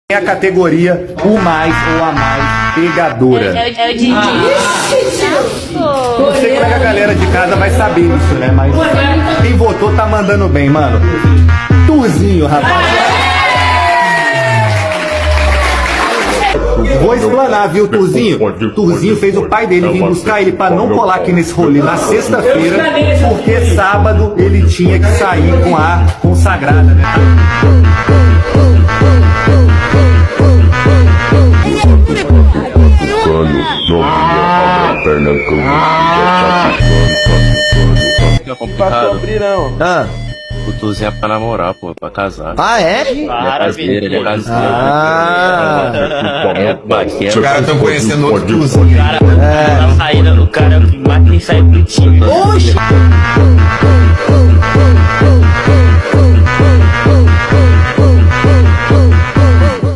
É a categoria o mais ou a mais pegadora. É o Didi. Não sei como é que a galera de casa vai saber isso, né? Mas quem votou tá mandando bem, mano. Turzinho, rapaz. Vou explanar, viu, Turzinho? Turzinho fez o pai dele vir buscar ele pra não colar aqui nesse rolê na sexta-feira, porque sábado ele tinha que sair com a consagrada, né? O Tuzinho é pra namorar, pô, pra casar. Ah, é? Ele é caseiro, ele é caseiro. Os caras estão conhecendo outro Tuzinho. O cara tá saindo, o cara que mais tem saído do time. Oxi!